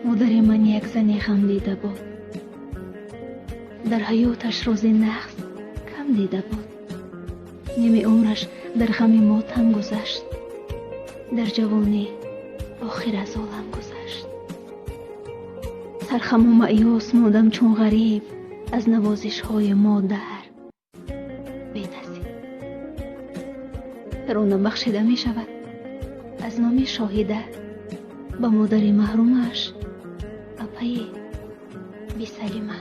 مادر من یک زن غم دیده بود. در حیاتش روز نقص کم دیده بود. نیمه عمرش در غم ماتم گذشت. در جوانی آخر از عالم گذشت. سرخم و مایوس ماندم چون غریب از نوازش های مادر بی نصیب. ترانه بخشیده می شود از نام شاهده به مادر محرومش اپای بی سلیمه.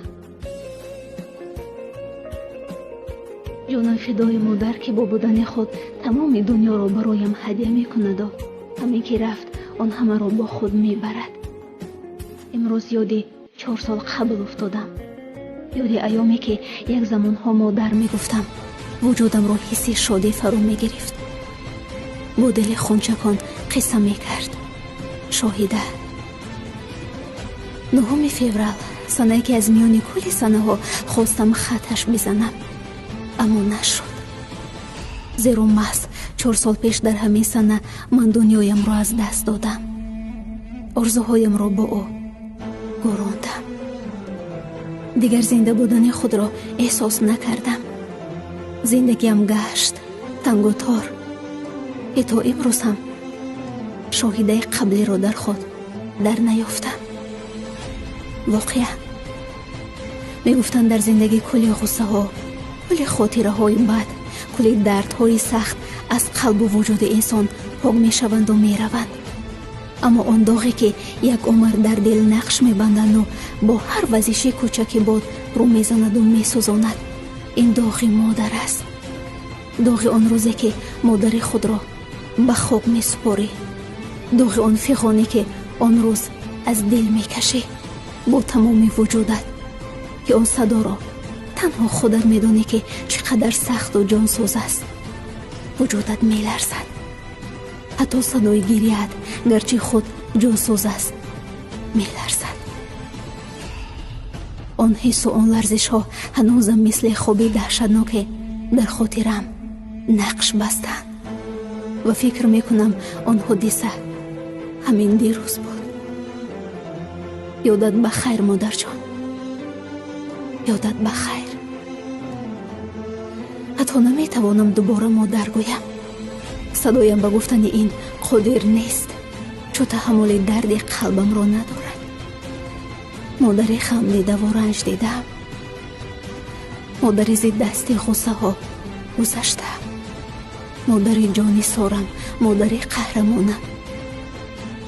جانم فدای مادر که با بودن خود تمام دنیا را برایم هدیه می کند و همین که رفت آن همه را با خود می برد. امروز یادی 4 سال قبل افتادم. یادی ایامی که یک زمان ها مادر می گفتم. وجودم را حسی شادی فرو می گرفت. با دل خونچکان قصه می کرد. شاهده 9 فوریه سنه که از میان کلی سنه ها خواستم خطش بزنم، اما نشد. زیرا محض 4 سال پیش در همین سنه من دنیایم را از دست دادم. آرزوهایم را با او گراندم. دیگر زنده بودن خود را احساس نکردم. زندگیم گشت تنگ و تار. تا امروز هم شاهده قبلی را در خود در نیافتم. واقعا می گفتند در زندگی کلی غصه ها، کلی خاطره های بد، کلی درد های سخت از قلب و وجود انسان پاک می شوند و می روند. اما آن داغی که یک عمر در دل نقش می بندند و با هر وزش کوچکی بود رو می زند و می سوزاند، این داغ مادر است. داغ آن روزی که مادر خود را به خاک می سپاری. داغ آن فغانی که آن روز از دل می کشی با تمام وجودت، که آن صدا را تنها خودت می دانی که چقدر سخت و جانسوز است. وجودت می لرزد. حتی صدای گریه‌ات گرچه خود جانسوز است می لرزد. آن حس و آن لرزش ها هنوزم مثل خوابی دهشتناک در خاطرم نقش بستند و فکر می کنم آن حادثه همین دیروز بود. یادت بخیر مادر جان، یادت بخیر. حتی نمی توانم دوباره مادر گویم. صدایم به گفتن این قادر نیست، چون تحمل درد قلبم را ندارد. مادر خم دیده و رنج دیدم. مادر زی دستی غصه ها گذشته. مادر جانی سارم، مادر قهرمانم.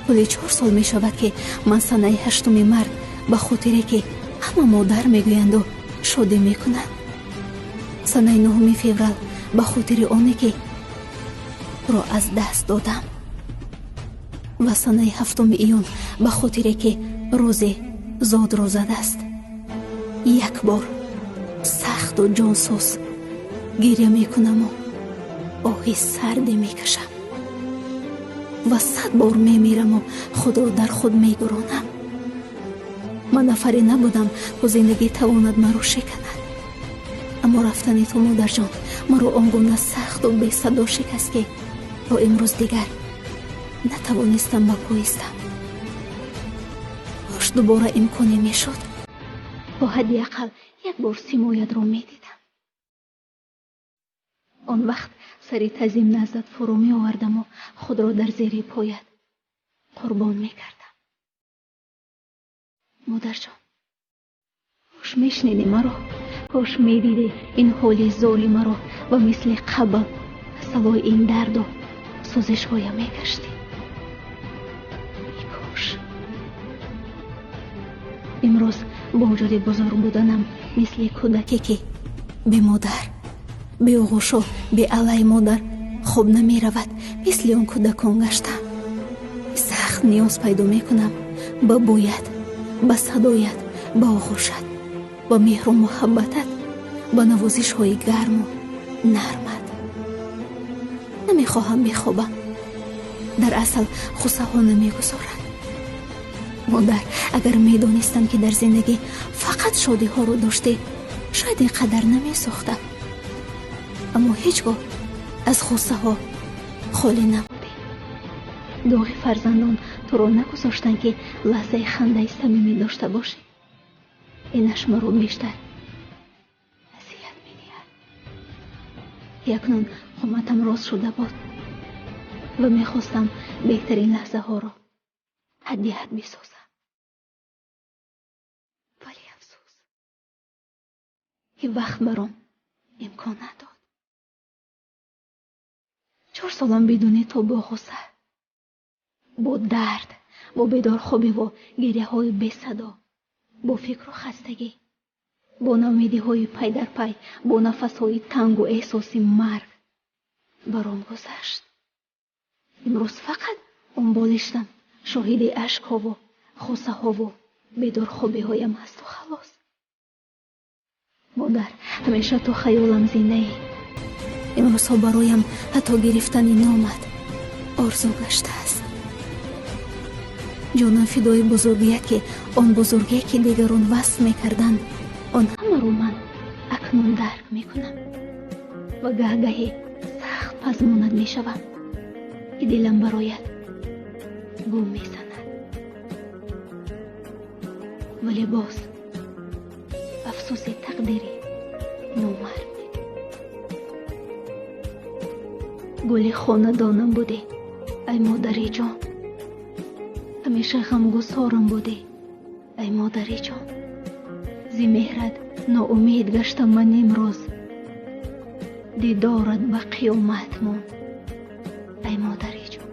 ولی 4 سال می شود که من سنه 8 مرگ به خاطری که همه مادر می گویند و شادی می کنند. سنه 9 فوریه به خاطر آنی که را از دست دادم و سنه 7 ایون به خاطری که روز زاد رو زده است. یک بار سخت و جانسوز گریه می کنم و آهی سردی می کشم و 100 بار می میرم و خود را در خود می گرانم. من نفری نبودم که زندگی تواند مرا شکند، اما رفتن تو مادر جان مرا آنگونه سخت و بی صدا شکست که تا امروز دیگر نتوانستم به پا ایستم. کاش دوباره امکانی می شد تا حداقل یک بار سیمایت را می دیدم. آن وقت سری تعظیم نزدت فرو می آوردم و خود را در زیر پایت قربان می کردم. مادر جان، کاش می شنیدی مرا، کاش می دیدی این حالی زاری مرا و مثل قبل سوای این درد و سوزش هایم می کشتی. کاش امروز با وجود بزرگ بودنم مثل کودکی که به مادر، به آغوش و به علی مادر خوب نمی رود، مثل اون کودکان گشتم. سخت نیاز پیدا می کنم به بویت، به صدایت، به آغوشت، به مهر و محبتت، به نوازش های گرم و نرمت. نمی خواهم بخوابم. در اصل خوصه ها نمی گذارد. مادر، اگر می دانستم که در زندگی فقط شادی ها رو داشته، شاید اینقدر نمی سوختم. اما هیچگاه از خوصه ها خالی نبودی. доғи фарзандон туро нагузоштанд ки лаҳзаи хандаи самимӣ дошта бошӣ. инаш маро бештар азият медиҳад. якнун қоматам рост шуда буд ва мехостам беҳтарин лаҳзаҳоро ҳадди ҳад бисозам. вале афсӯс, ин вақт баром имкон надод. 4 солам бидуни тобу ғусса, бо дард, бо бедорхобиву гирьяҳои бесадо, бо фикру хастагӣ, бо наумедиҳои пай дар пай, бо нафасҳои тангу эҳсоси марг баром гузашт. имрӯз фақат онболиштам шоҳиди ашкҳову хӯсаҳову бедорхобиҳоям ҳасту халос. модар, ҳамеша то хаёлам зиндаӣ. имрӯзҳо бароям ҳатто гирифтани номат орзу гаштааст. ҷонам фидои бузургият ки он бузургие ки дигарон васф мекарданд, он ҳамаро ман акнун дарк мекунам ва гаҳ-гаҳе сахт пазмонат мешавам ки дилам бароят гум мезанад. вале боз афсӯси тақдири номард. гули хонадонам будӣ ай модари ҷон. ҳамеша ғамгусорам будӣ ай модари ҷон. зи меҳрат ноумед гаштам ман имрӯз. дидорат ба қиёмат монд ай модари ҷон.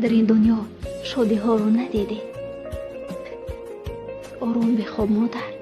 дар ин дунё шодиҳоро надидӣ. ором бихоб модар.